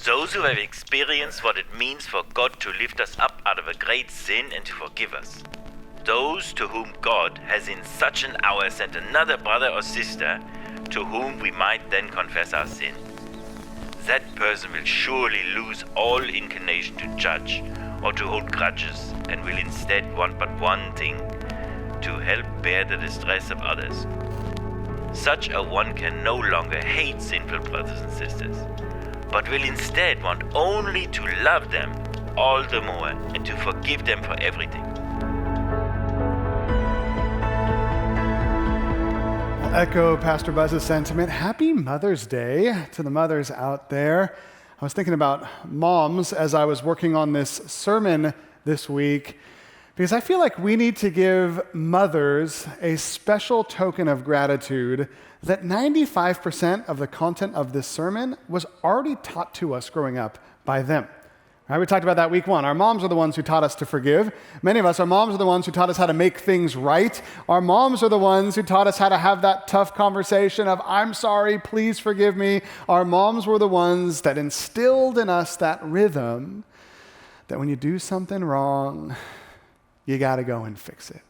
Those who have experienced what it means for God to lift us up out of a great sin and to forgive us. Those to whom God has in such an hour sent another brother or sister to whom we might then confess our sin. That person will surely lose all inclination to judge or to hold grudges and will instead want but one thing, to help bear the distress of others. Such a one can no longer hate sinful brothers and sisters, but will instead want only to love them all the more and to forgive them for everything. I'll echo Pastor Buzz's sentiment. Happy Mother's Day to the mothers out there. I was thinking about moms as I was working on this sermon this week, because I feel like we need to give mothers a special token of gratitude that 95% of the content of this sermon was already taught to us growing up by them. Right, we talked about that week one. Our moms are the ones who taught us to forgive. Many of us, our moms are the ones who taught us how to make things right. Our moms are the ones who taught us how to have that tough conversation of, I'm sorry, please forgive me. Our moms were the ones that instilled in us that rhythm that when you do something wrong, you got to go and fix it.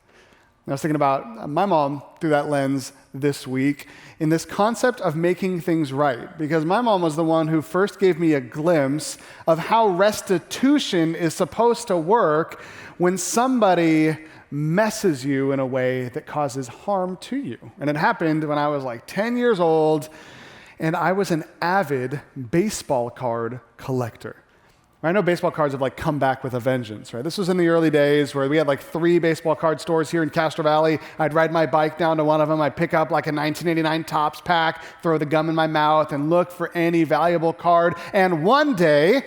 I was thinking about my mom through that lens this week in this concept of making things right, because my mom was the one who first gave me a glimpse of how restitution is supposed to work when somebody messes you in a way that causes harm to you. And it happened when I was like 10 years old, and I was an avid baseball card collector. I know baseball cards have like come back with a vengeance, right? This was in the early days where we had like 3 baseball card stores here in Castro Valley. I'd ride my bike down to one of them. I'd pick up like a 1989 Topps pack, throw the gum in my mouth, and look for any valuable card. And one day,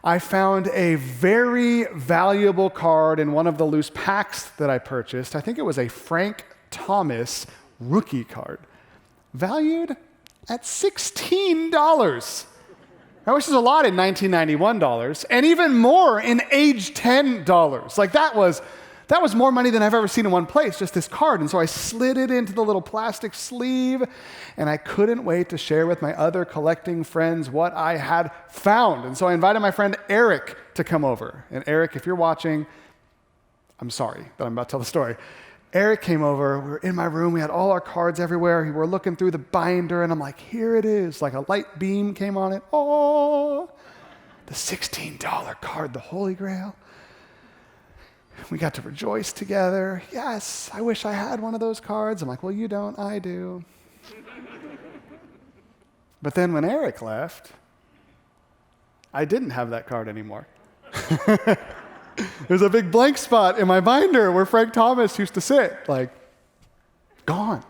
I found a very valuable card in one of the loose packs that I purchased. I think it was a Frank Thomas rookie card, valued at $16. Which is a lot in $1991, and even more in age $10. Like that was more money than I've ever seen in one place, just this card. And so I slid it into the little plastic sleeve, and I couldn't wait to share with my other collecting friends what I had found. And so I invited my friend Eric to come over. And Eric, if you're watching, I'm sorry that I'm about to tell the story. Eric came over, we were in my room, we had all our cards everywhere, we were looking through the binder, and I'm like, here it is, like a light beam came on it. Oh, the $16 card, the Holy Grail. We got to rejoice together. Yes, I wish I had one of those cards. I'm like, well, you don't, I do. But then when Eric left, I didn't have that card anymore. There's a big blank spot in my binder where Frank Thomas used to sit, like, gone.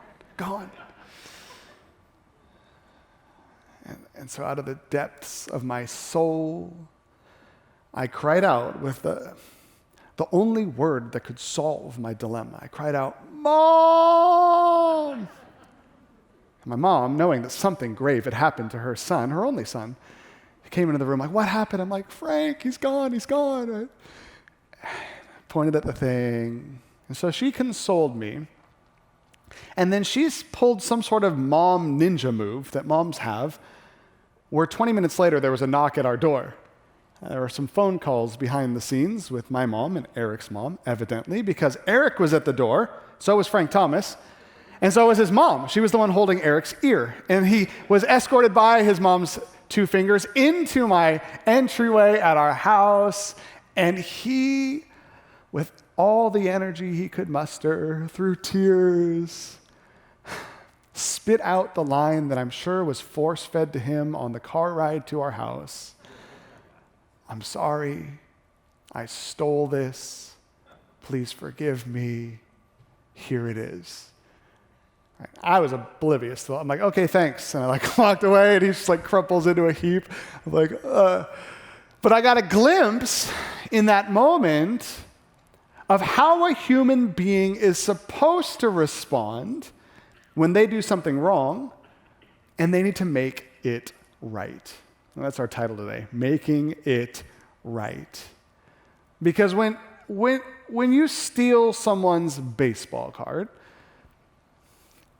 And so out of the depths of my soul, I cried out with the only word that could solve my dilemma. I cried out, Mom! And my mom, knowing that something grave had happened to her son, her only son, came into the room like, what happened? I'm like, Frank, he's gone. I pointed at the thing. And so she consoled me. And then she's pulled some sort of mom ninja move that moms have, where 20 minutes later there was a knock at our door. There were some phone calls behind the scenes with my mom and Eric's mom, evidently, because Eric was at the door, so was Frank Thomas, and so was his mom. She was the one holding Eric's ear. And he was escorted by his mom's 2 fingers into my entryway at our house. And he, with all the energy he could muster through tears, spit out the line that I'm sure was force-fed to him on the car ride to our house. I'm sorry. I stole this. Please forgive me. Here it is. I was oblivious to it. I'm like, okay, thanks. And I like walked away, and he just like crumples into a heap. I'm like, But I got a glimpse in that moment of how a human being is supposed to respond when they do something wrong and they need to make it right. And that's our title today, Making It Right. Because when you steal someone's baseball card,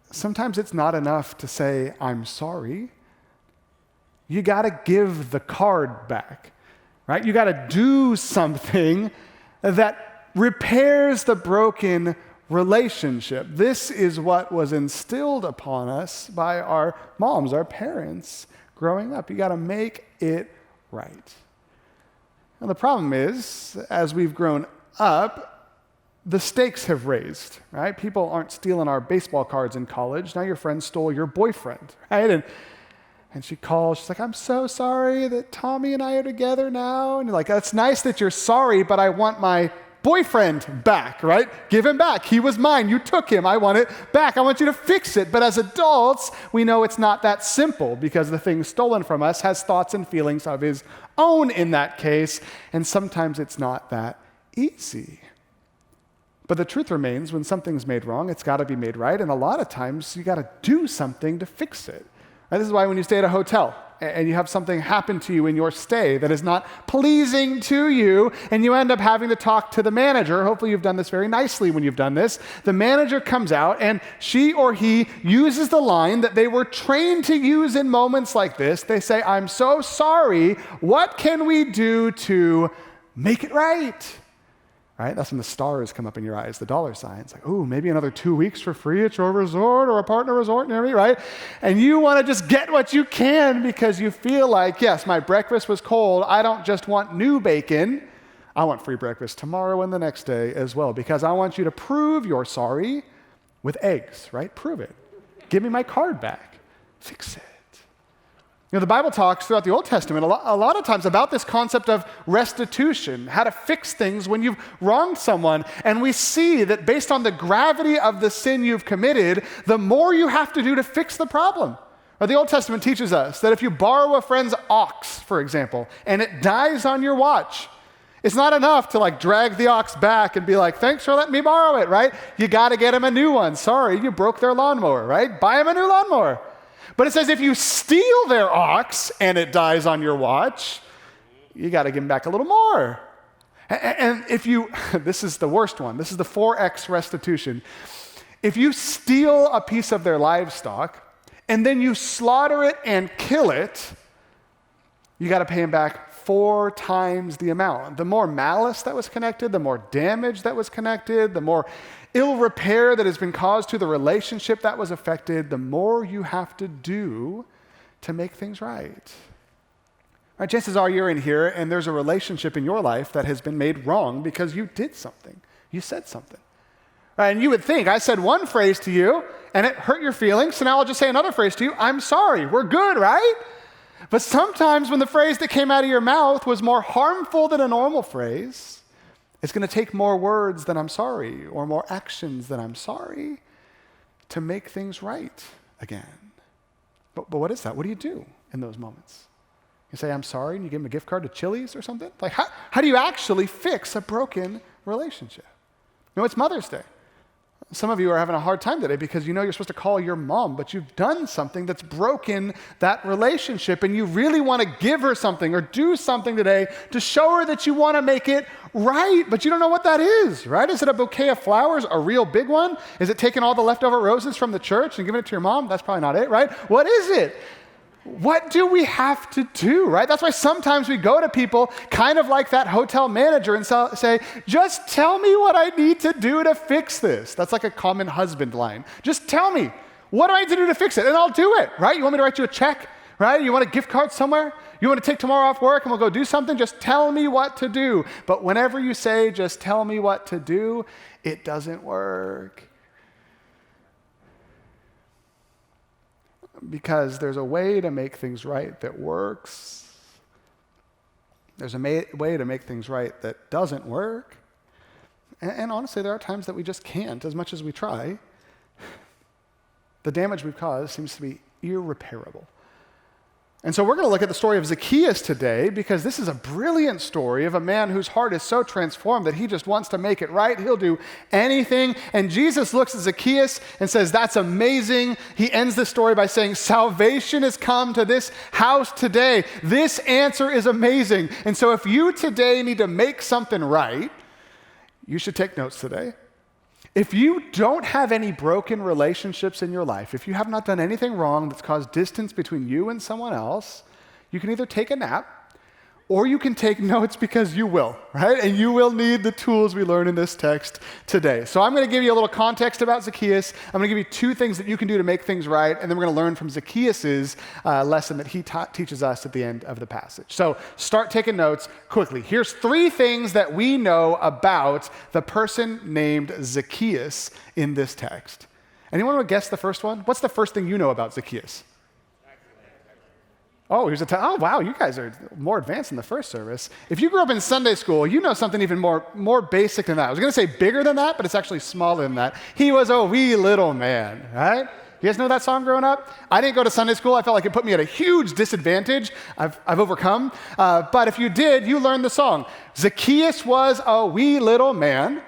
sometimes it's not enough to say, I'm sorry. you got to give the card back, right? You got to do something that repairs the broken relationship. This is what was instilled upon us by our moms, our parents growing up. You got to make it right. And the problem is, as we've grown up, the stakes have raised, right? People aren't stealing our baseball cards in college. Now your friend stole your boyfriend, right? And she calls, she's like, I'm so sorry that Tommy and I are together now. And you're like, that's nice that you're sorry, but I want my boyfriend back, right? Give him back. He was mine. You took him. I want it back. I want you to fix it. But as adults, we know it's not that simple because the thing stolen from us has thoughts and feelings of his own in that case. And sometimes it's not that easy. But the truth remains, when something's made wrong, it's got to be made right. And a lot of times, you got to do something to fix it. And this is why when you stay at a hotel and you have something happen to you in your stay that is not pleasing to you, and you end up having to talk to the manager. Hopefully you've done this very nicely when you've done this. The manager comes out and she or he uses the line that they were trained to use in moments like this. They say, I'm so sorry. What can we do to make it right? Right? That's when the stars come up in your eyes, the dollar signs. Like, ooh, maybe another 2 weeks for free at your resort or a partner resort near me, right? And you want to just get what you can because you feel like, yes, my breakfast was cold. I don't just want new bacon. I want free breakfast tomorrow and the next day as well because I want you to prove you're sorry with eggs, right? Prove it. Give me my card back. Fix it. You know, the Bible talks throughout the Old Testament a lot of times about this concept of restitution, how to fix things when you've wronged someone. And we see that based on the gravity of the sin you've committed, the more you have to do to fix the problem. Or the Old Testament teaches us that if you borrow a friend's ox, for example, and it dies on your watch, it's not enough to like drag the ox back and be like, thanks for letting me borrow it, right? You got to get him a new one. Sorry, you broke their lawnmower, right? Buy him a new lawnmower. But it says if you steal their ox and it dies on your watch, you got to give them back a little more. And if you, this is the worst one, this is the 4X restitution. If you steal a piece of their livestock and then you slaughter it and kill it, you got to pay them back 4 times the amount. The more malice that was connected, the more damage that was connected, the more ill repair that has been caused to the relationship that was affected, the more you have to do to make things right. Right, chances are you're in here and there's a relationship in your life that has been made wrong because you did something. You said something. Right, and you would think, I said one phrase to you and it hurt your feelings, so now I'll just say another phrase to you, I'm sorry. We're good, right? But sometimes when the phrase that came out of your mouth was more harmful than a normal phrase, it's going to take more words than I'm sorry or more actions than I'm sorry to make things right again. But what is that? What do you do in those moments? You say, I'm sorry, and you give them a gift card to Chili's or something? Like, how do you actually fix a broken relationship? You know, it's Mother's Day. Some of you are having a hard time today because you know you're supposed to call your mom, but you've done something that's broken that relationship, and you really want to give her something or do something today to show her that you want to make it right, but you don't know what that is, right? Is it a bouquet of flowers, a real big one? Is it taking all the leftover roses from the church and giving it to your mom? That's probably not it, right? What is it? What do we have to do, right? That's why sometimes we go to people kind of like that hotel manager and say, just tell me what I need to do to fix this. That's like a common husband line. Just tell me, what do I need to do to fix it? And I'll do it, right? You want me to write you a check, right? You want a gift card somewhere? You want to take tomorrow off work and we'll go do something? Just tell me what to do. But whenever you say, just tell me what to do, it doesn't work. Because there's a way to make things right that works. There's a way to make things right that doesn't work. And honestly, there are times that we just can't, as much as we try. The damage we've caused seems to be irreparable. And so we're going to look at the story of Zaccheus today because this is a brilliant story of a man whose heart is so transformed that he just wants to make it right. He'll do anything. And Jesus looks at Zaccheus and says, that's amazing. He ends the story by saying, salvation has come to this house today. This answer is amazing. And so if you today need to make something right, you should take notes today. If you don't have any broken relationships in your life, if you have not done anything wrong that's caused distance between you and someone else, You can either take a nap, or you can take notes because you will, right? And you will need the tools we learn in this text today. So I'm going to give you a little context about Zaccheus. I'm going to give you 2 things that you can do to make things right, and then we're going to learn from Zaccheus' lesson that he teaches us at the end of the passage. So start taking notes quickly. Here's 3 things that we know about the person named Zaccheus in this text. Anyone want to guess the first one? What's the first thing you know about Zaccheus? Oh, oh, wow, you guys are more advanced in the first service. If you grew up in Sunday school, you know something even more basic than that. I was going to say bigger than that, but it's actually smaller than that. He was a wee little man, right? You guys know that song growing up? I didn't go to Sunday school. I felt like it put me at a huge disadvantage. I've overcome. But if you did, you learned the song. Zaccheus was a wee little man.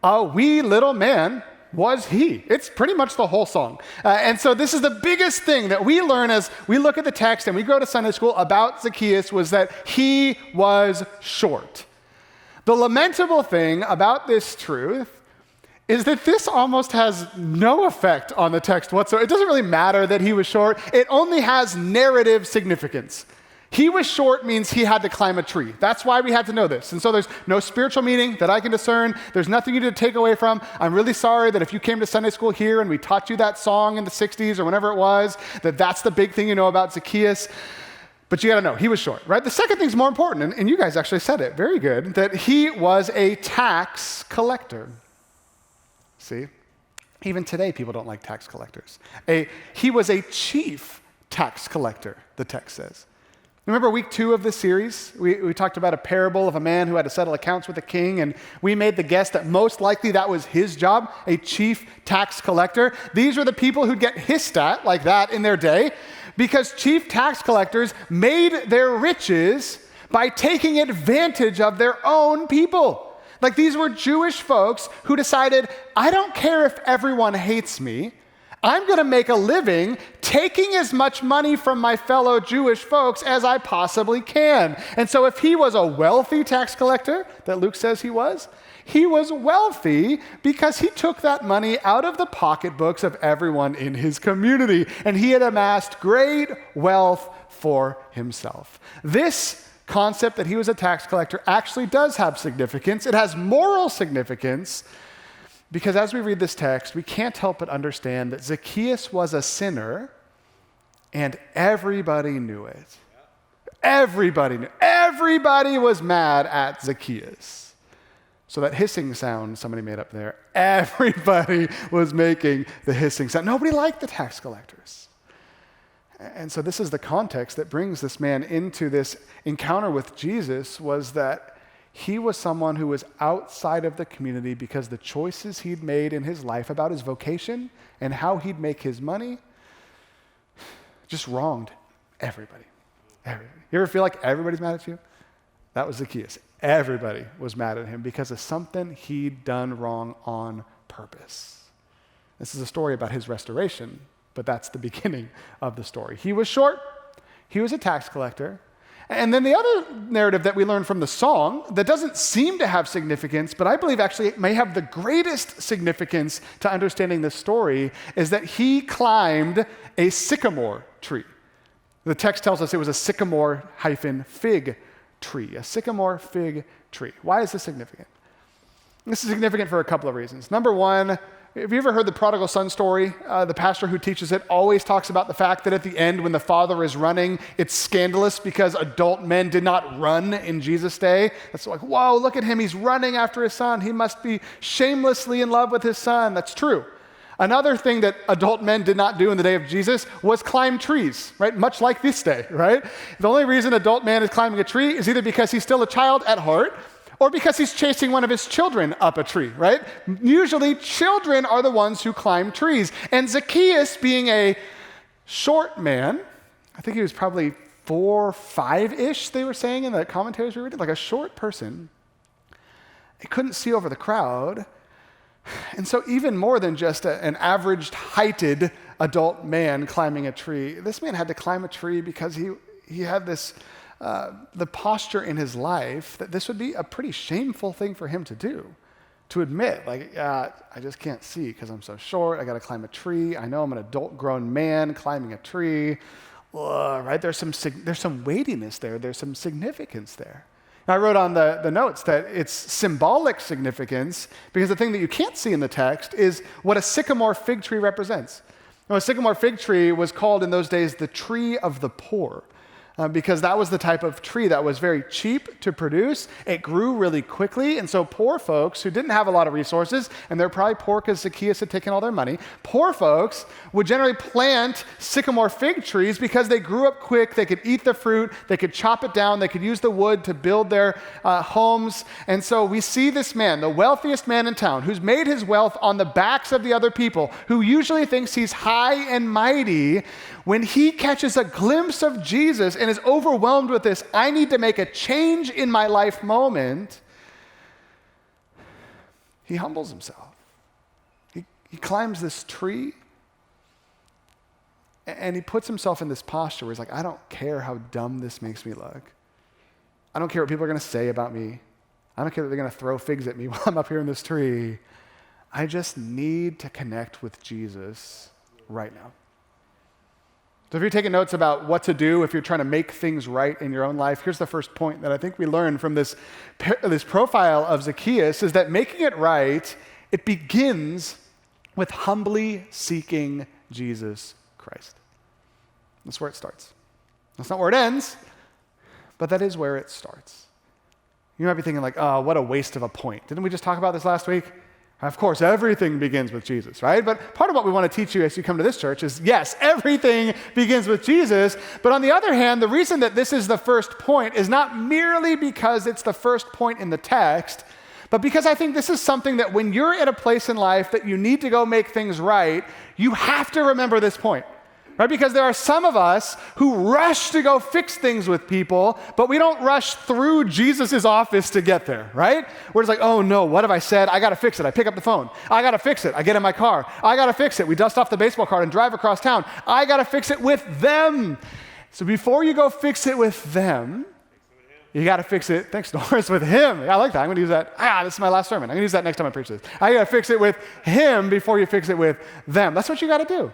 A wee little man was he. It's pretty much the whole song. And so this is the biggest thing that we learn as we look at the text and we go to Sunday school about Zaccheus was that he was short. The lamentable thing about this truth is that this almost has no effect on the text whatsoever. It doesn't really matter that he was short. It only has narrative significance. He was short means he had to climb a tree. That's why we had to know this. And so there's no spiritual meaning that I can discern. There's nothing you need to take away from. I'm really sorry that if you came to Sunday school here and we taught you that song in the 60s or whenever it was, that's the big thing you know about Zaccheus. But you got to know, he was short, right? The second thing's more important, and you guys actually said it. Very good. That he was a tax collector. See? Even today, people don't like tax collectors. He was a chief tax collector, the text says. Remember week 2 of this series? We talked about a parable of a man who had to settle accounts with a king, and we made the guess that most likely that was his job, a chief tax collector. These were the people who'd get hissed at like that in their day because chief tax collectors made their riches by taking advantage of their own people. Like these were Jewish folks who decided, I don't care if everyone hates me. I'm going to make a living taking as much money from my fellow Jewish folks as I possibly can. And so if he was a wealthy tax collector, that Luke says he was wealthy because he took that money out of the pocketbooks of everyone in his community, and he had amassed great wealth for himself. This concept that he was a tax collector actually does have significance. It has moral significance. Because as we read this text, we can't help but understand that Zaccheus was a sinner and everybody knew it. Everybody knew. Everybody was mad at Zaccheus. So that hissing sound somebody made up there, everybody was making the hissing sound. Nobody liked the tax collectors. And so this is the context that brings this man into this encounter with Jesus, was that he was someone who was outside of the community because the choices he'd made in his life about his vocation and how he'd make his money just wronged everybody. Everybody. You ever feel like everybody's mad at you? That was Zaccheus. Everybody was mad at him because of something he'd done wrong on purpose. This is a story about his restoration, but that's the beginning of the story. He was short. He was a tax collector. And then the other narrative that we learn from the song that doesn't seem to have significance, but I believe actually it may have the greatest significance to understanding this story, is that he climbed a sycamore tree. The text tells us it was a sycamore-fig tree, a sycamore fig tree. Why is this significant? This is significant for a couple of reasons. Number one, have you ever heard the prodigal son story? The pastor who teaches it always talks about the fact that at the end when the father is running, it's scandalous because adult men did not run in Jesus' day. It's like, whoa, look at him. He's running after his son. He must be shamelessly in love with his son. That's true. Another thing that adult men did not do in the day of Jesus was climb trees, right? Much like this day, right? The only reason adult man is climbing a tree is either because he's still a child at heart, or because he's chasing one of his children up a tree, right? Usually children are the ones who climb trees. And Zaccheus, being a short man, I think he was probably 4'5" they were saying in the commentaries we read, like a short person, he couldn't see over the crowd. And so even more than just an average heighted adult man climbing a tree, this man had to climb a tree because he had this the posture in his life that this would be a pretty shameful thing for him to do, to admit, like, I just can't see because I'm so short. I got to climb a tree. I know I'm an adult grown man climbing a tree. right? There's some weightiness there. There's some significance there. And I wrote on the notes that it's symbolic significance because the thing that you can't see in the text is what a sycamore fig tree represents. Now, a sycamore fig tree was called in those days the tree of the poor. Because that was the type of tree that was very cheap to produce. It grew really quickly, and so poor folks who didn't have a lot of resources, and they're probably poor because Zaccheus had taken all their money, poor folks would generally plant sycamore fig trees because they grew up quick, they could eat the fruit, they could chop it down, they could use the wood to build their homes. And so we see this man, the wealthiest man in town, who's made his wealth on the backs of the other people, who usually thinks he's high and mighty, when he catches a glimpse of Jesus and is overwhelmed with this, I need to make a change in my life moment, he humbles himself. He climbs this tree and he puts himself in this posture where he's like, I don't care how dumb this makes me look. I don't care what people are going to say about me. I don't care that they're going to throw figs at me while I'm up here in this tree. I just need to connect with Jesus right now. So if you're taking notes about what to do if you're trying to make things right in your own life, here's the first point that I think we learn from this profile of Zaccheus is that making it right, it begins with humbly seeking Jesus Christ. That's where it starts. That's not where it ends, but that is where it starts. You might be thinking like, oh, what a waste of a point. Didn't we just talk about this last week? Of course, everything begins with Jesus, right? But part of what we want to teach you as you come to this church is, yes, everything begins with Jesus. But on the other hand, the reason that this is the first point is not merely because it's the first point in the text, but because I think this is something that when you're at a place in life that you need to go make things right, you have to remember this point. Right? Because there are some of us who rush to go fix things with people, but we don't rush through Jesus' office to get there, right? We're just like, oh no, what have I said? I gotta fix it. I pick up the phone. I gotta fix it. I get in my car. I gotta fix it. We dust off the baseball card and drive across town. I gotta fix it with them. So before you go fix it with them, you gotta fix it, thanks Doris, with him. Yeah, I like that. I'm gonna use that. This is my last sermon. I'm gonna use that next time I preach this. I gotta fix it with him before you fix it with them. That's what you gotta do.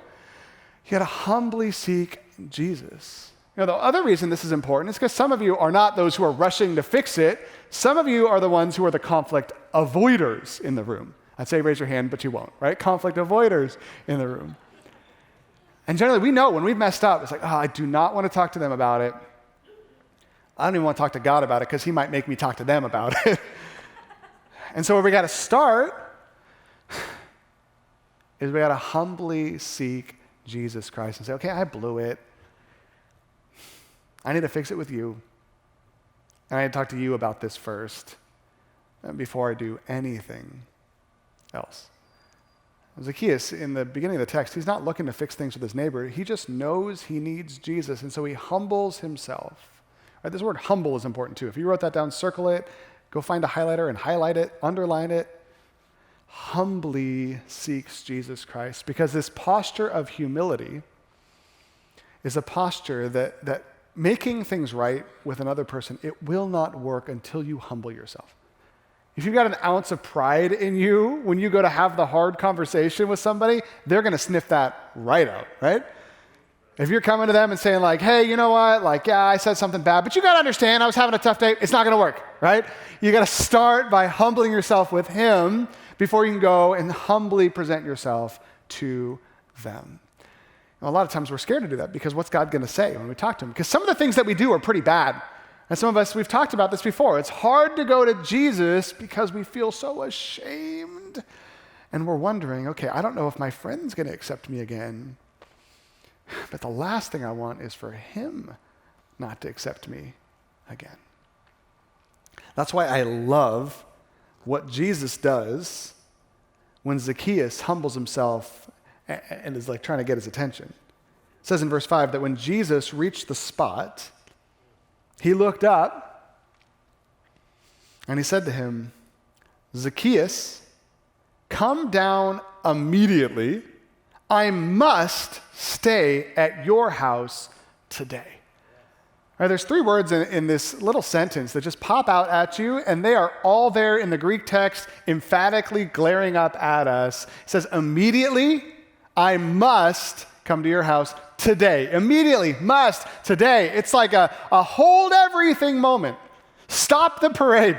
You got to humbly seek Jesus. You know, the other reason this is important is because some of you are not those who are rushing to fix it. Some of you are the ones who are the conflict avoiders in the room. I'd say raise your hand, but you won't, right? Conflict avoiders in the room. And generally, we know when we've messed up, it's like, I do not want to talk to them about it. I don't even want to talk to God about it because he might make me talk to them about it. And so where we got to start is we got to humbly seek Jesus Christ and say, okay, I blew it. I need to fix it with you. And I need to talk to you about this first before I do anything else. Zaccheus, in the beginning of the text, he's not looking to fix things with his neighbor. He just knows he needs Jesus, and so he humbles himself. Right, this word humble is important too. If you wrote that down, circle it, go find a highlighter and highlight it, underline it. Humbly seeks Jesus Christ, because this posture of humility is a posture that making things right with another person, it will not work until you humble yourself. If you've got an ounce of pride in you, when you go to have the hard conversation with somebody, they're going to sniff that right out, right? If you're coming to them and saying like, hey, you know what? Like, yeah, I said something bad, but you got to understand I was having a tough day. It's not going to work, right? You got to start by humbling yourself with him before you can go and humbly present yourself to them. And a lot of times we're scared to do that because what's God going to say when we talk to him? Because some of the things that we do are pretty bad. And some of us, we've talked about this before. It's hard to go to Jesus because we feel so ashamed. And we're wondering, okay, I don't know if my friend's going to accept me again. But the last thing I want is for him not to accept me again. That's why I love what Jesus does when Zaccheus humbles himself and is like trying to get his attention. It says in verse 5 that when Jesus reached the spot, he looked up and he said to him, Zaccheus, come down immediately. I must stay at your house today. Right, there's three words in this little sentence that just pop out at you, and they are all there in the Greek text, emphatically glaring up at us. It says, immediately, I must come to your house today. Immediately, must, today. It's like a hold everything moment. Stop the parade.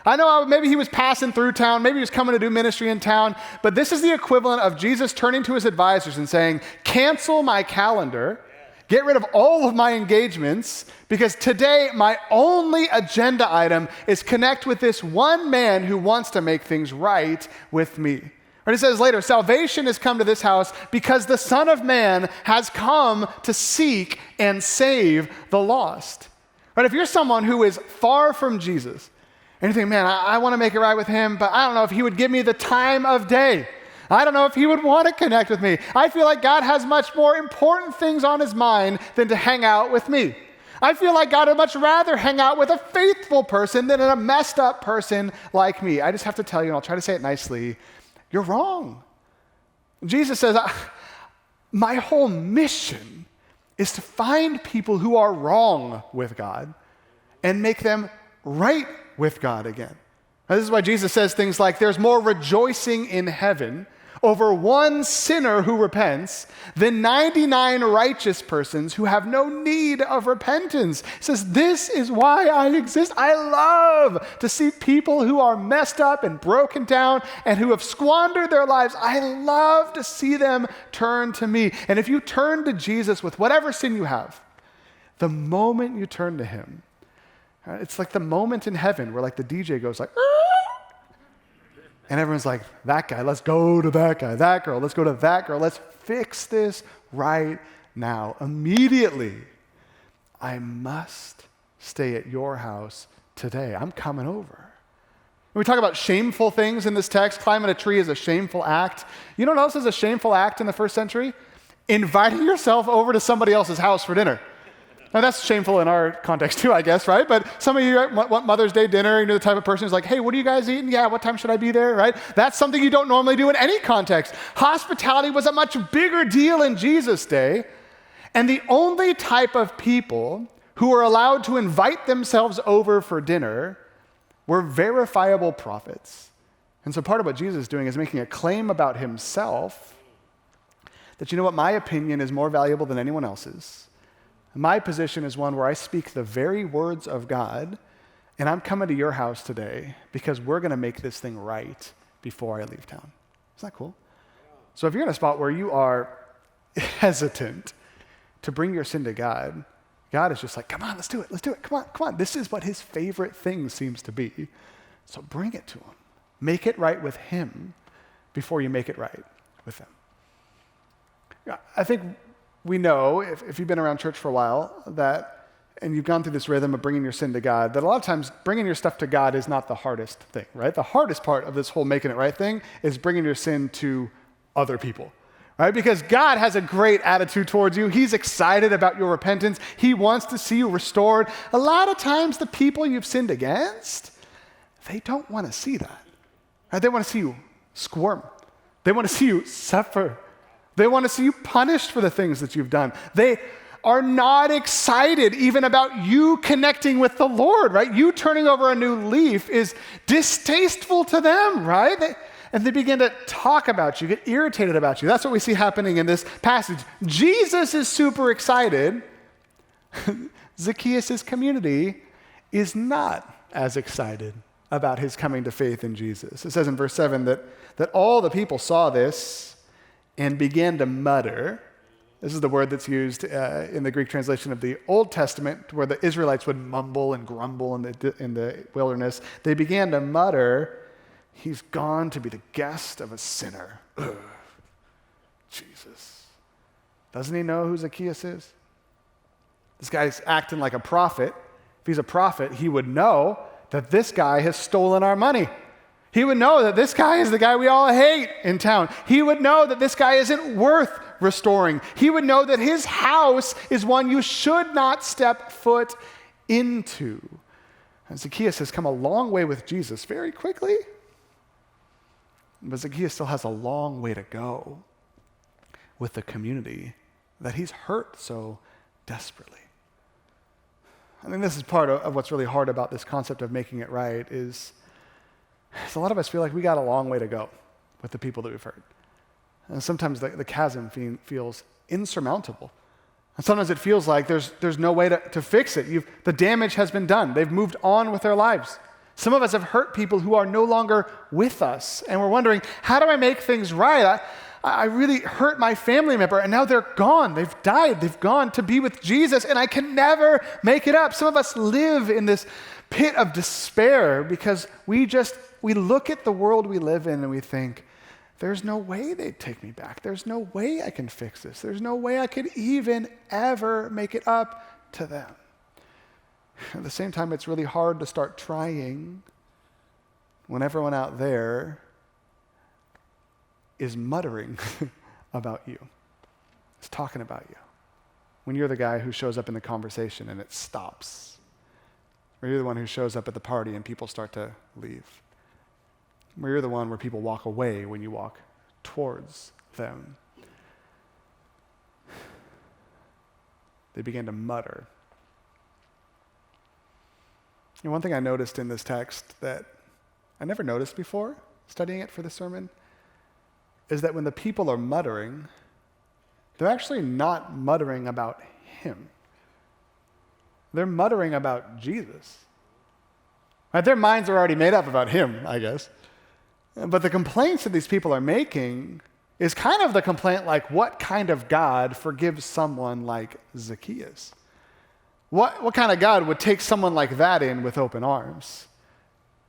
I know maybe he was passing through town, maybe he was coming to do ministry in town, but this is the equivalent of Jesus turning to his advisors and saying, cancel my calendar, get rid of all of my engagements, because today my only agenda item is connect with this one man who wants to make things right with me. Right, it says later, salvation has come to this house because the Son of Man has come to seek and save the lost. Right, if you're someone who is far from Jesus, and you think, man, I want to make it right with him, but I don't know if he would give me the time of day. I don't know if he would want to connect with me. I feel like God has much more important things on his mind than to hang out with me. I feel like God would much rather hang out with a faithful person than a messed up person like me. I just have to tell you, and I'll try to say it nicely, you're wrong. Jesus says, my whole mission is to find people who are wrong with God and make them right with God again. Now, this is why Jesus says things like, there's more rejoicing in heaven over one sinner who repents than 99 righteous persons who have no need of repentance. He says, this is why I exist. I love to see people who are messed up and broken down and who have squandered their lives. I love to see them turn to me. And if you turn to Jesus with whatever sin you have, the moment you turn to him, it's like the moment in heaven where like the DJ goes like, and everyone's like, that guy, let's go to that guy. That girl, let's go to that girl. Let's fix this right now. Immediately, I must stay at your house today. I'm coming over. When we talk about shameful things in this text, climbing a tree is a shameful act. You know what else is a shameful act in the first century? Inviting yourself over to somebody else's house for dinner. Now, that's shameful in our context too, I guess, right? But some of you want Mother's Day dinner, you're the type of person who's like, hey, what are you guys eating? Yeah, what time should I be there, right? That's something you don't normally do in any context. Hospitality was a much bigger deal in Jesus' day, and the only type of people who were allowed to invite themselves over for dinner were verifiable prophets. And so part of what Jesus is doing is making a claim about himself that, you know what, my opinion is more valuable than anyone else's. My position is one where I speak the very words of God, and I'm coming to your house today because we're going to make this thing right before I leave town. Isn't that cool? So if you're in a spot where you are hesitant to bring your sin to God, God is just like, come on, let's do it, come on. This is what his favorite thing seems to be. So bring it to him. Make it right with him before you make it right with them. I think we know, if you've been around church for a while, that, and you've gone through this rhythm of bringing your sin to God, that a lot of times bringing your stuff to God is not the hardest thing, right? The hardest part of this whole making it right thing is bringing your sin to other people, right? Because God has a great attitude towards you. He's excited about your repentance. He wants to see you restored. A lot of times the people you've sinned against, they don't want to see that, right? They want to see you squirm. They want to see you suffer. They want to see you punished for the things that you've done. They are not excited even about you connecting with the Lord, right? You turning over a new leaf is distasteful to them, right? And they begin to talk about you, get irritated about you. That's what we see happening in this passage. Jesus is super excited. Zaccheus' community is not as excited about his coming to faith in Jesus. It says in verse 7 that all the people saw this and began to mutter. This is the word that's used in the Greek translation of the Old Testament, where the Israelites would mumble and grumble in the wilderness. They began to mutter, he's gone to be the guest of a sinner. Ugh. Jesus. Doesn't he know who Zaccheus is? This guy's acting like a prophet. If he's a prophet, he would know that this guy has stolen our money. He would know that this guy is the guy we all hate in town. He would know that this guy isn't worth restoring. He would know that his house is one you should not step foot into. And Zaccheus has come a long way with Jesus very quickly, but Zaccheus still has a long way to go with the community that he's hurt so desperately. I think this is part of what's really hard about this concept of making it right is a lot of us feel like we got a long way to go with the people that we've hurt. And sometimes the chasm feels insurmountable. And sometimes it feels like there's no way to fix it. The damage has been done. They've moved on with their lives. Some of us have hurt people who are no longer with us, and we're wondering, how do I make things right? I really hurt my family member, and now they're gone. They've died. They've gone to be with Jesus, and I can never make it up. Some of us live in this pit of despair because we look at the world we live in and we think, there's no way they'd take me back. There's no way I can fix this. There's no way I could even ever make it up to them. At the same time, it's really hard to start trying when everyone out there is muttering about you, is talking about you. When you're the guy who shows up in the conversation and it stops, or you're the one who shows up at the party and people start to leave. Or you're the one where people walk away when you walk towards them. They begin to mutter. And one thing I noticed in this text that I never noticed before, studying it for the sermon, is that when the people are muttering, they're actually not muttering about him. They're muttering about Jesus. Right? Their minds are already made up about him, I guess. But the complaints that these people are making is kind of the complaint like, what kind of God forgives someone like Zaccheus? What kind of God would take someone like that in with open arms?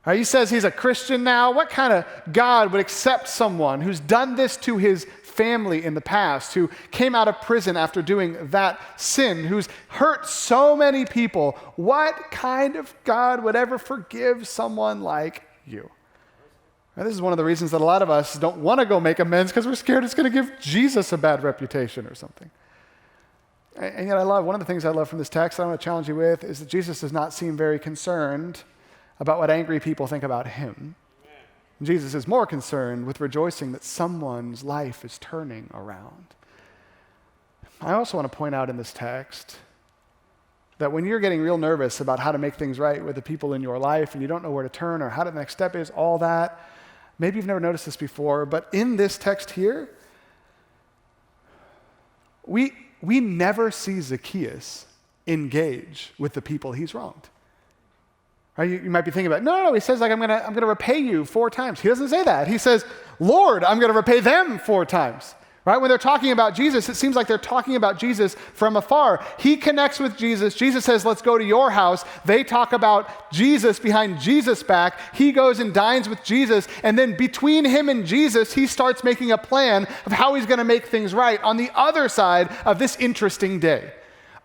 Right, he says he's a Christian now. What kind of God would accept someone who's done this to his family in the past, who came out of prison after doing that sin, who's hurt so many people? What kind of God would ever forgive someone like you? Now, this is one of the reasons that a lot of us don't want to go make amends because we're scared it's going to give Jesus a bad reputation or something. And yet one of the things I love from this text I want to challenge you with is that Jesus does not seem very concerned about what angry people think about him. Jesus is more concerned with rejoicing that someone's life is turning around. I also want to point out in this text that when you're getting real nervous about how to make things right with the people in your life and you don't know where to turn or how the next step is, all that, maybe you've never noticed this before, but in this text here, we never see Zaccheus engage with the people he's wronged. Right? You might be thinking about, no, he says like, I'm gonna repay you 4 times. He doesn't say that. He says, Lord, I'm gonna repay them 4 times. Right? When they're talking about Jesus, it seems like they're talking about Jesus from afar. He connects with Jesus. Jesus says, let's go to your house. They talk about Jesus behind Jesus' back. He goes and dines with Jesus. And then between him and Jesus, he starts making a plan of how he's going to make things right on the other side of this interesting day.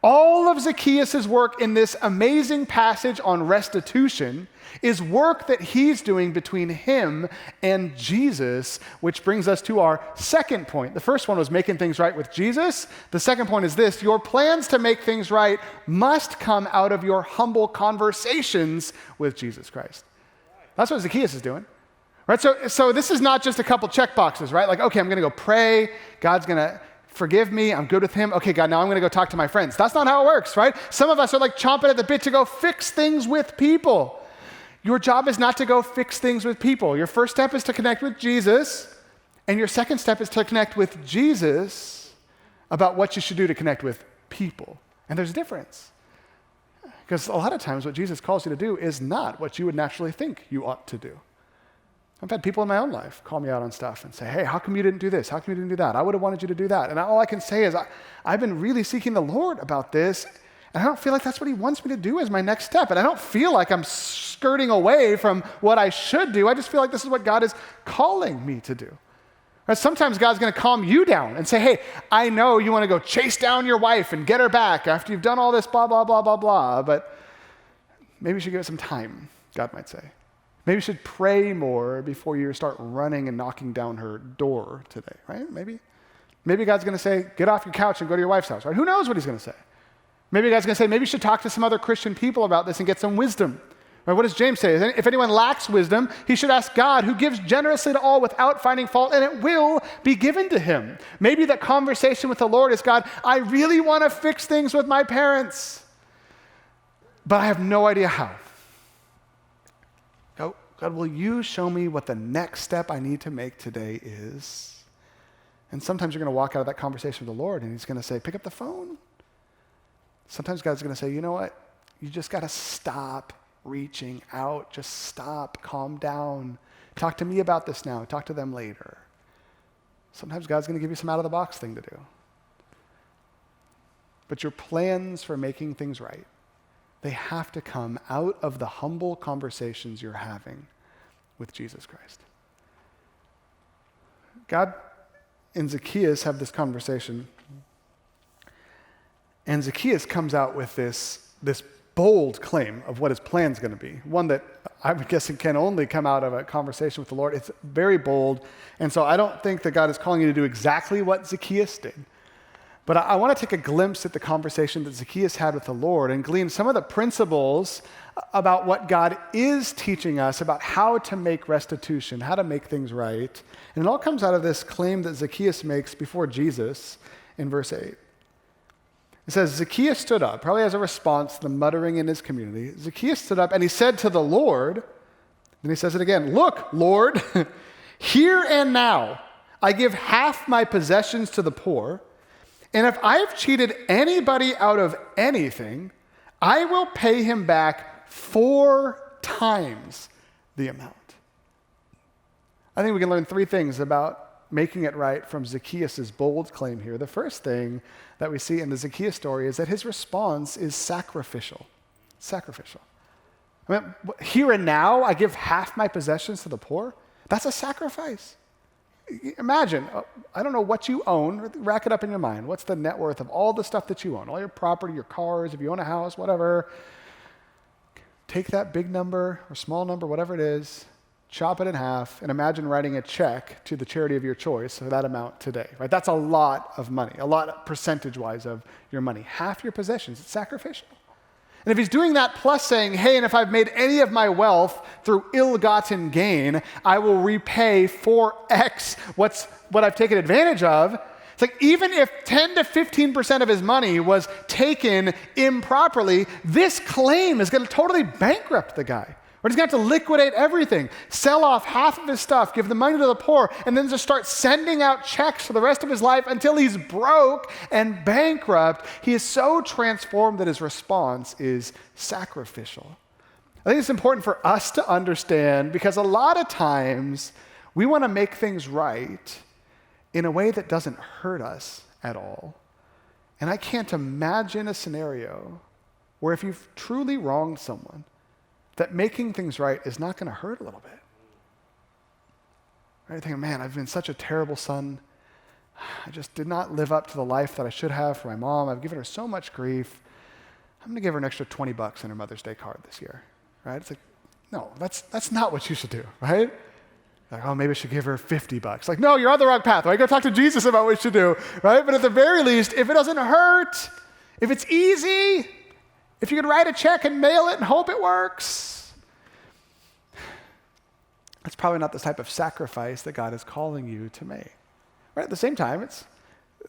All of Zaccheus' work in this amazing passage on restitution is work that he's doing between him and Jesus, which brings us to our second point. The first one was making things right with Jesus. The second point is this: your plans to make things right must come out of your humble conversations with Jesus Christ. That's what Zaccheus is doing. Right? So this is not just a couple check boxes, right? Like, okay, I'm going to go pray. God's going to forgive me. I'm good with him. Okay, God, now I'm going to go talk to my friends. That's not how it works, right? Some of us are like chomping at the bit to go fix things with people. Your job is not to go fix things with people. Your first step is to connect with Jesus, and your second step is to connect with Jesus about what you should do to connect with people. And there's a difference. Because a lot of times what Jesus calls you to do is not what you would naturally think you ought to do. I've had people in my own life call me out on stuff and say, hey, how come you didn't do this? How come you didn't do that? I would have wanted you to do that. And all I can say is I've been really seeking the Lord about this, and I don't feel like that's what he wants me to do as my next step. And I don't feel like I'm skirting away from what I should do. I just feel like this is what God is calling me to do. Right? Sometimes God's going to calm you down and say, hey, I know you want to go chase down your wife and get her back after you've done all this blah, blah, blah, blah, blah, but maybe you should give it some time, God might say. Maybe you should pray more before you start running and knocking down her door today, right? Maybe God's going to say, get off your couch and go to your wife's house, right? Who knows what he's going to say? Maybe God's going to say, maybe you should talk to some other Christian people about this and get some wisdom. Right? What does James say? If anyone lacks wisdom, he should ask God, who gives generously to all without finding fault, and it will be given to him. Maybe that conversation with the Lord is, God, I really want to fix things with my parents, but I have no idea how. God, will you show me what the next step I need to make today is? And sometimes you're going to walk out of that conversation with the Lord, and he's going to say, pick up the phone. Sometimes God's going to say, you know what? You just got to stop reaching out. Just stop. Calm down. Talk to me about this now. Talk to them later. Sometimes God's going to give you some out-of-the-box thing to do. But your plans for making things right, they have to come out of the humble conversations you're having with Jesus Christ. God and Zaccheus have this conversation, and Zaccheus comes out with this bold claim of what his plan's going to be, one that I'm guessing can only come out of a conversation with the Lord. It's very bold, and so I don't think that God is calling you to do exactly what Zaccheus did. But I want to take a glimpse at the conversation that Zaccheus had with the Lord and glean some of the principles about what God is teaching us about how to make restitution, how to make things right. And it all comes out of this claim that Zaccheus makes before Jesus in verse 8. It says, Zaccheus stood up, probably as a response to the muttering in his community. Zaccheus stood up and he said to the Lord, and he says it again, "Look, Lord, here and now I give half my possessions to the poor. And if I've cheated anybody out of anything, I will pay him back 4 times the amount." I think we can learn 3 things about making it right from Zaccheus' bold claim here. The first thing that we see in the Zaccheus story is that his response is sacrificial. Sacrificial. I mean, here and now, I give half my possessions to the poor. That's a sacrifice. Imagine, I don't know what you own, rack it up in your mind. What's the net worth of all the stuff that you own? All your property, your cars, if you own a house, whatever. Take that big number or small number, whatever it is, chop it in half, and imagine writing a check to the charity of your choice for that amount today. Right? That's a lot of money, a lot percentage-wise of your money. Half your possessions, it's sacrificial. And if he's doing that plus saying, hey, and if I've made any of my wealth through ill-gotten gain, I will repay 4x what I've taken advantage of. It's like even if 10 to 15% of his money was taken improperly, this claim is going to totally bankrupt the guy. Or he's going to have to liquidate everything, sell off half of his stuff, give the money to the poor, and then just start sending out checks for the rest of his life until he's broke and bankrupt. He is so transformed that his response is sacrificial. I think it's important for us to understand because a lot of times we want to make things right in a way that doesn't hurt us at all. And I can't imagine a scenario where if you've truly wronged someone, that making things right is not going to hurt a little bit. Right? Thinking, man, I've been such a terrible son. I just did not live up to the life that I should have for my mom. I've given her so much grief. I'm going to give her an extra $20 in her Mother's Day card this year. Right? It's like, no, that's not what you should do, right? Like, oh, maybe I should give her $50. Like, no, you're on the wrong path. Right? Go talk to Jesus about what you should do, right? But at the very least, if it doesn't hurt, if it's easy, if you could write a check and mail it and hope it works, that's probably not the type of sacrifice that God is calling you to make. Right? At the same time,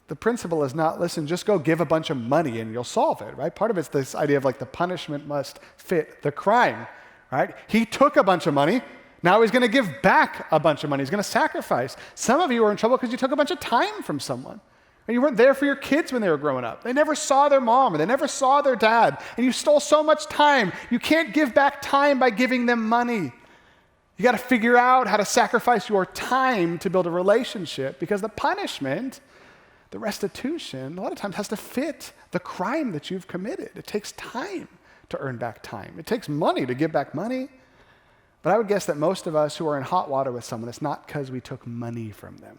the principle is not, listen, just go give a bunch of money and you'll solve it, right? Part of it's this idea of like the punishment must fit the crime, right? He took a bunch of money. Now he's going to give back a bunch of money. He's going to sacrifice. Some of you are in trouble because you took a bunch of time from someone. And you weren't there for your kids when they were growing up. They never saw their mom or they never saw their dad. And you stole so much time. You can't give back time by giving them money. You got to figure out how to sacrifice your time to build a relationship because the punishment, the restitution, a lot of times has to fit the crime that you've committed. It takes time to earn back time. It takes money to give back money. But I would guess that most of us who are in hot water with someone, it's not because we took money from them.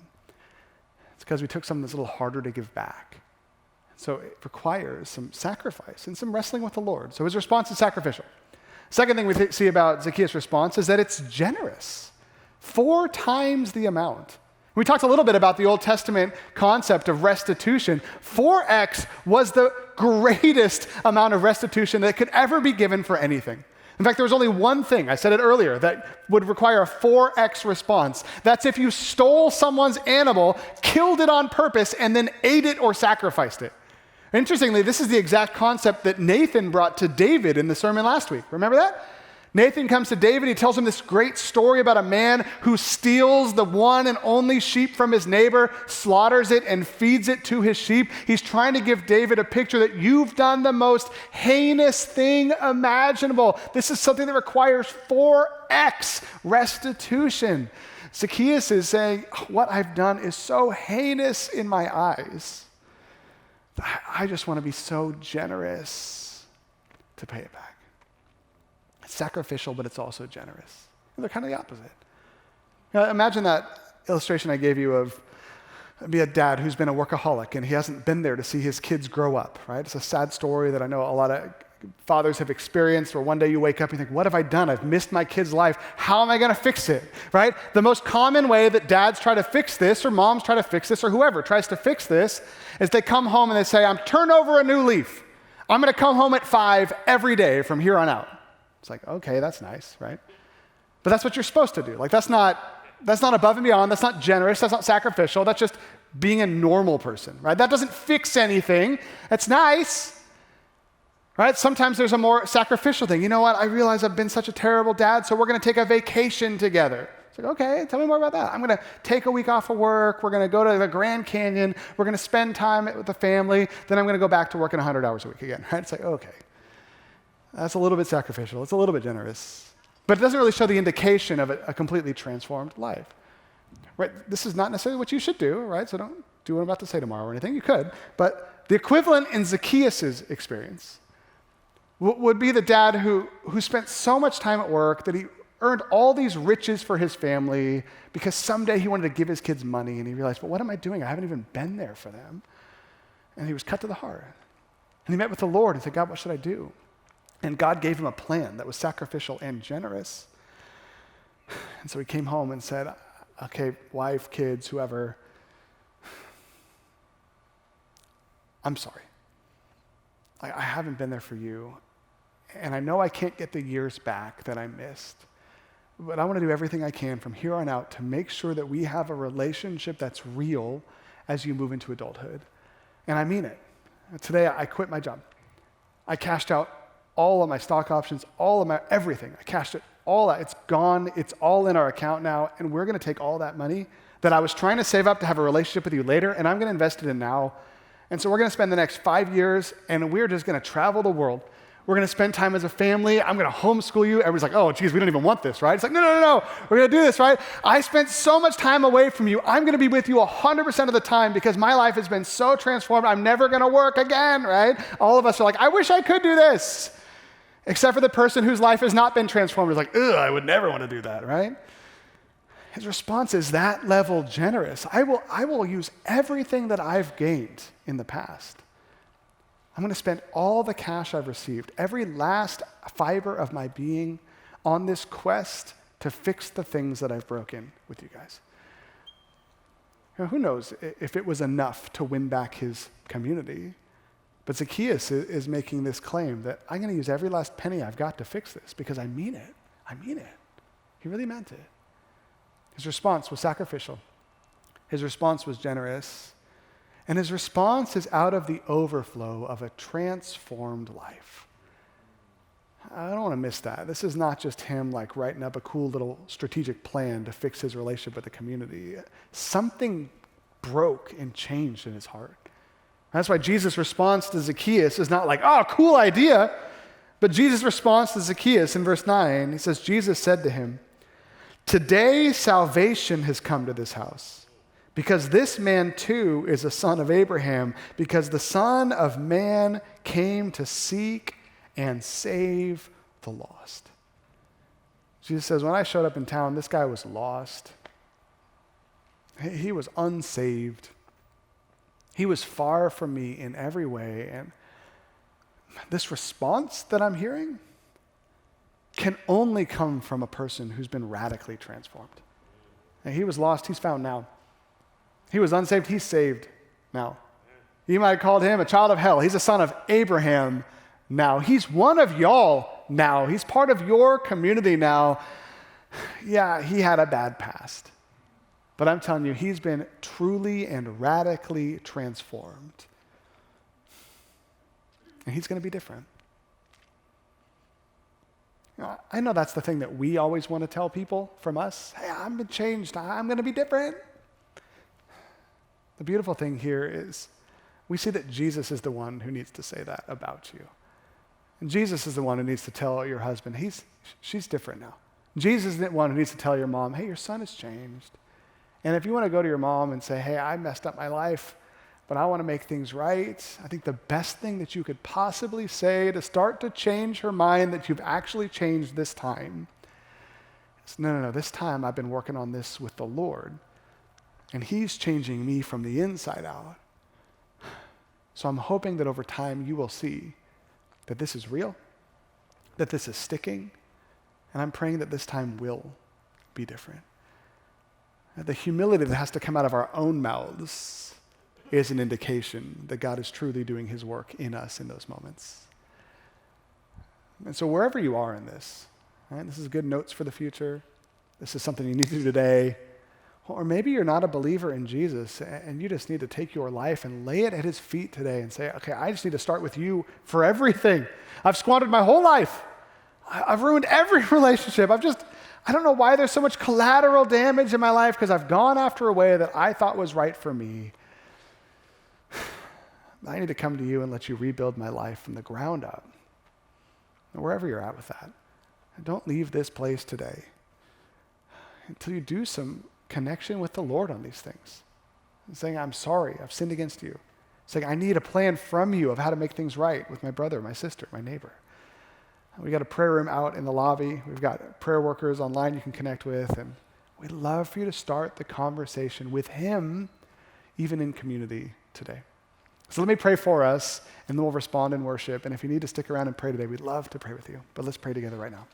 It's because we took something that's a little harder to give back. So it requires some sacrifice and some wrestling with the Lord. So his response is sacrificial. Second thing we see about Zaccheus' response is that it's generous. 4 times the amount. We talked a little bit about the Old Testament concept of restitution. 4x was the greatest amount of restitution that could ever be given for anything. In fact, there was only one thing, I said it earlier, that would require a 4x response. That's if you stole someone's animal, killed it on purpose, and then ate it or sacrificed it. Interestingly, this is the exact concept that Nathan brought to David in the sermon last week. Remember that? Nathan comes to David. He tells him this great story about a man who steals the one and only sheep from his neighbor, slaughters it, and feeds it to his sheep. He's trying to give David a picture that you've done the most heinous thing imaginable. This is something that requires 4x restitution. Zaccheus is saying, what I've done is so heinous in my eyes. I just want to be so generous to pay it back. It's sacrificial, but it's also generous. And they're kind of the opposite. Imagine that illustration I gave you of be a dad who's been a workaholic and he hasn't been there to see his kids grow up, right? It's a sad story that I know a lot of fathers have experienced, where one day you wake up and you think, what have I done? I've missed my kid's life. How am I going to fix it, right? The most common way that dads try to fix this, or moms try to fix this, or whoever tries to fix this, is they come home and they say, I'm turn over a new leaf. I'm going to come home at 5 every day from here on out. It's like, okay, that's nice, right? But that's what you're supposed to do. Like, that's not above and beyond. That's not generous. That's not sacrificial. That's just being a normal person, right? That doesn't fix anything. That's nice, right? Sometimes there's a more sacrificial thing. You know what? I realize I've been such a terrible dad, so we're going to take a vacation together. It's like, okay, tell me more about that. I'm going to take a week off of work. We're going to go to the Grand Canyon. We're going to spend time with the family. Then I'm going to go back to working 100 hours a week again, right? It's like, okay. That's a little bit sacrificial. It's a little bit generous. But it doesn't really show the indication of a completely transformed life. Right? This is not necessarily what you should do, right? So don't do what I'm about to say tomorrow or anything. You could. But the equivalent in Zaccheus' experience would be the dad who spent so much time at work that he earned all these riches for his family because someday he wanted to give his kids money, and he realized, but what am I doing? I haven't even been there for them. And he was cut to the heart. And he met with the Lord and said, God, what should I do? And God gave him a plan that was sacrificial and generous. And so he came home and said, okay, wife, kids, whoever, I'm sorry. I haven't been there for you. And I know I can't get the years back that I missed. But I want to do everything I can from here on out to make sure that we have a relationship that's real as you move into adulthood. And I mean it. Today, I quit my job. I cashed out all of my stock options, all of my everything. I cashed it all out. It's gone. It's all in our account now. And we're going to take all that money that I was trying to save up to have a relationship with you later, and I'm going to invest it in now. And so we're going to spend the next 5 years, and we're just going to travel the world. We're going to spend time as a family. I'm going to homeschool you. Everybody's like, oh, geez, we don't even want this, right? It's like, no. We're going to do this, right? I spent so much time away from you. I'm going to be with you 100% of the time because my life has been so transformed. I'm never going to work again, right? All of us are like, I wish I could do this. Except for the person whose life has not been transformed is like, ugh, I would never want to do that, right? His response is that level generous. I will use everything that I've gained in the past. I'm going to spend all the cash I've received, every last fiber of my being, on this quest to fix the things that I've broken with you guys. You know, who knows if it was enough to win back his community? But Zaccheus is making this claim that I'm going to use every last penny I've got to fix this because I mean it. I mean it. He really meant it. His response was sacrificial. His response was generous. And his response is out of the overflow of a transformed life. I don't want to miss that. This is not just him like writing up a cool little strategic plan to fix his relationship with the community. Something broke and changed in his heart. That's why Jesus' response to Zaccheus is not like, oh, cool idea. But Jesus' response to Zaccheus in verse 9, he says, Jesus said to him, today salvation has come to this house, because this man too is a son of Abraham, because the Son of Man came to seek and save the lost. Jesus says, when I showed up in town, this guy was lost. He was unsaved. He was far from me in every way. And this response that I'm hearing can only come from a person who's been radically transformed. And he was lost, he's found now. He was unsaved, he's saved now. You might have called him a child of hell. He's a son of Abraham now. He's one of y'all now. He's part of your community now. Yeah, he had a bad past. But I'm telling you, he's been truly and radically transformed. And he's going to be different. I know that's the thing that we always want to tell people from us. Hey, I'm been changed. I'm going to be different. The beautiful thing here is we see that Jesus is the one who needs to say that about you. And Jesus is the one who needs to tell your husband, she's different now. Jesus is the one who needs to tell your mom, hey, your son has changed. And if you want to go to your mom and say, hey, I messed up my life, but I want to make things right, I think the best thing that you could possibly say to start to change her mind that you've actually changed this time is, no, this time I've been working on this with the Lord, and he's changing me from the inside out. So I'm hoping that over time you will see that this is real, that this is sticking, and I'm praying that this time will be different. The humility that has to come out of our own mouths is an indication that God is truly doing his work in us in those moments. And so wherever you are in this, right, this is good notes for the future. This is something you need to do today. Or maybe you're not a believer in Jesus and you just need to take your life and lay it at his feet today and say, okay, I just need to start with you for everything. I've squandered my whole life. I've ruined every relationship. I don't know why there's so much collateral damage in my life because I've gone after a way that I thought was right for me. I need to come to you and let you rebuild my life from the ground up. And wherever you're at with that, don't leave this place today until you do some connection with the Lord on these things. And saying, I'm sorry, I've sinned against you. Saying, I need a plan from you of how to make things right with my brother, my sister, my neighbor. We got a prayer room out in the lobby. We've got prayer workers online you can connect with. And we'd love for you to start the conversation with him, even in community today. So let me pray for us, and then we'll respond in worship. And if you need to stick around and pray today, we'd love to pray with you. But let's pray together right now.